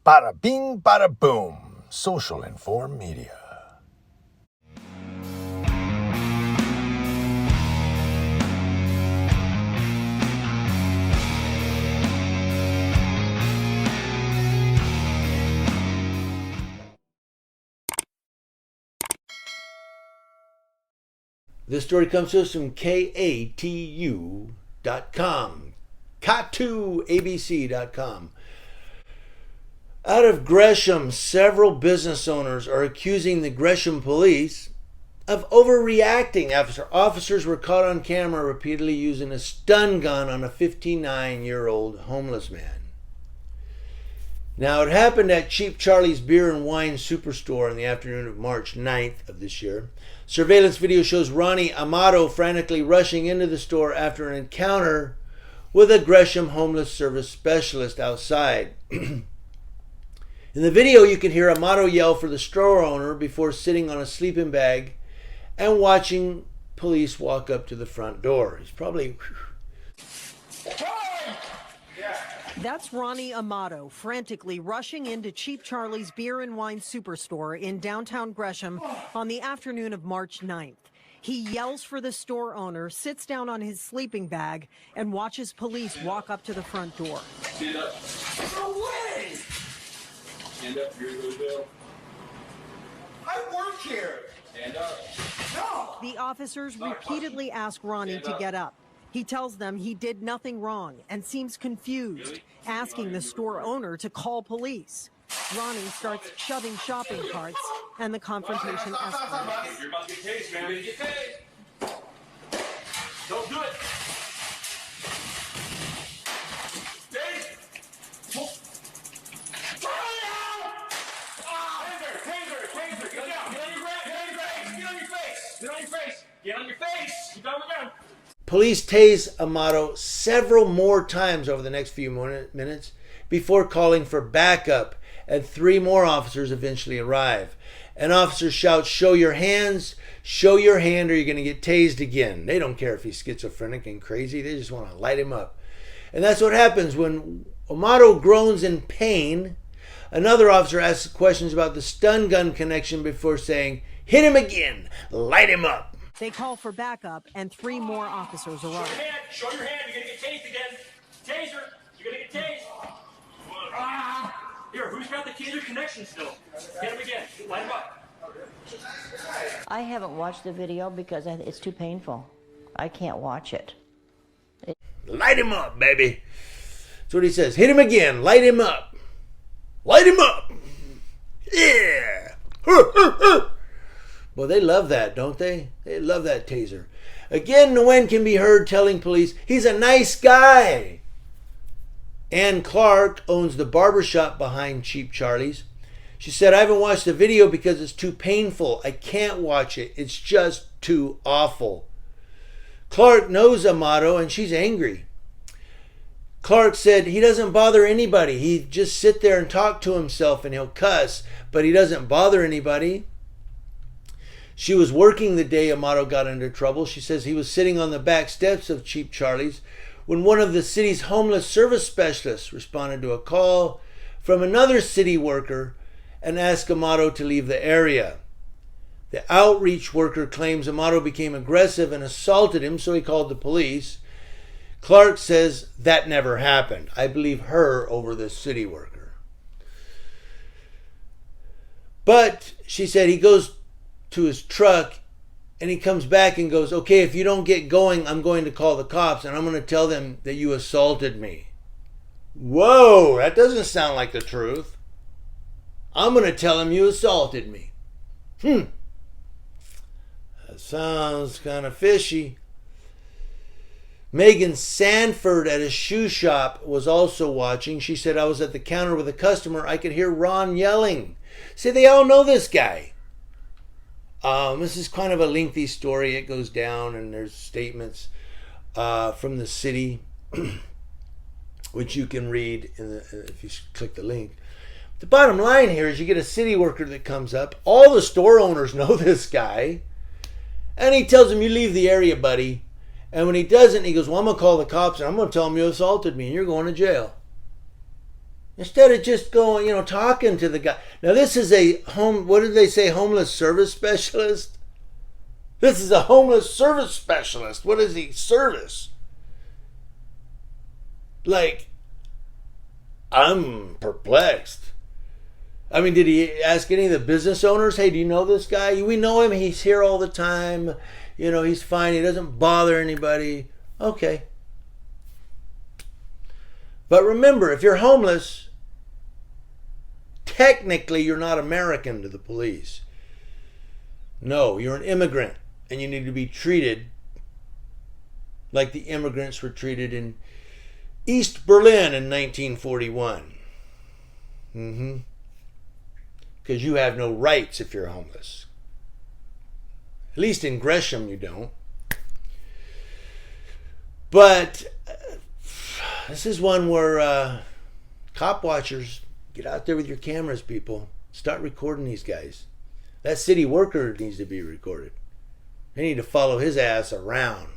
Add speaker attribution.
Speaker 1: Bada bing, bada boom. Social Inform Media.
Speaker 2: This story comes to us from KATU.com, KATUABC.com. Out of Gresham, several business owners are accusing the Gresham police of overreacting after officers were caught on camera repeatedly using a stun gun on a 59-year-old homeless man. Now, it happened at Cheap Charlie's Beer and Wine Superstore on the afternoon of March 9th of this year. Surveillance video shows Ronnie Amato frantically rushing into the store after an encounter with a Gresham Homeless Service specialist outside. In the video, you can hear Amato yell for the store owner before sitting on a sleeping bag and watching police walk up to the front door. He's probably...
Speaker 3: That's Ronnie Amato frantically rushing into Cheap Charlie's Beer and Wine Superstore in downtown Gresham on the afternoon of March 9th. He yells for the store owner, sits down on his sleeping bag, and watches police walk up to the front door.
Speaker 4: Stand up. No way! Stand up. Here goes Bill. I work here. Stand up. No!
Speaker 3: The officers repeatedly ask Ronnie to get up. He tells them he did nothing wrong and seems confused, asking the store owner to call police. Ronnie starts shoving shopping carts, and the confrontation escalates.
Speaker 4: You're about to get tased, man. You're get tased. Don't do it. Tased. Taser. Get down. Get on your face. Get on your face. Get on your face. Keep on the ground.
Speaker 2: Police tase Amato several more times over the next few minutes before calling for backup, and 3 more officers eventually arrive. An officer shouts, "Show your hands, show your hand, or you're going to get tased again." They don't care if he's schizophrenic and crazy. They just want to light him up. And that's what happens when Amato groans in pain. Another officer asks questions about the stun gun connection before saying, "Hit him again, light him up."
Speaker 3: They call for backup, and 3 more officers arrive.
Speaker 4: Show your hand. You're going to get tased again. Taser. You're going to get tased. Here, who's got the taser connection still? Get him again. Light him up.
Speaker 5: I haven't watched the video because it's too painful. I can't watch it.
Speaker 2: Light him up, baby. That's what he says. Hit him again. Light him up. Light him up. Yeah. Well, they love that, don't they? They love that taser. Again, Nguyen can be heard telling police he's a nice guy. Ann Clark owns the barbershop behind Cheap Charlie's. She said, "I haven't watched the video because it's too painful. I can't watch it. It's just too awful." Clark knows Amato and she's angry. Clark said he doesn't bother anybody. He just sit there and talk to himself and he'll cuss, but he doesn't bother anybody. She was working the day Amato got into trouble. She says he was sitting on the back steps of Cheap Charlie's when one of the city's homeless service specialists responded to a call from another city worker and asked Amato to leave the area. The outreach worker claims Amato became aggressive and assaulted him, so he called the police. Clark says that never happened. I believe her over the city worker. But she said he goes to his truck and he comes back and goes, "Okay, if you don't get going, I'm going to call the cops and I'm going to tell them that you assaulted me." Whoa, that doesn't sound like the truth. I'm going to tell them you assaulted me. That sounds kind of fishy. Megan Sanford at a shoe shop was also watching. She said, "I was at the counter with a customer. I could hear Ron yelling." See, they all know this guy. This is kind of a lengthy story. It goes down and there's statements from the city, which you can read if you click the link. The bottom line here is you get a city worker that comes up. All the store owners know this guy. And he tells him, "You leave the area, buddy." And when he doesn't, he goes, "Well, I'm going to call the cops and I'm going to tell them you assaulted me and you're going to jail." Instead of just going, talking to the guy. Now this is what did they say, homeless service specialist? This is a homeless service specialist. What is he? Service. Like, I'm perplexed. I mean, did he ask any of the business owners, hey, do you know this guy? We know him. He's here all the time. He's fine. He doesn't bother anybody. Okay. But remember, if you're homeless, technically you're not American to the police. No, you're an immigrant, and you need to be treated like the immigrants were treated in East Berlin in 1941. Because you have no rights if you're homeless. At least in Gresham you don't. But this is one where cop watchers, get out there with your cameras, people. Start recording these guys. That city worker needs to be recorded. They need to follow his ass around.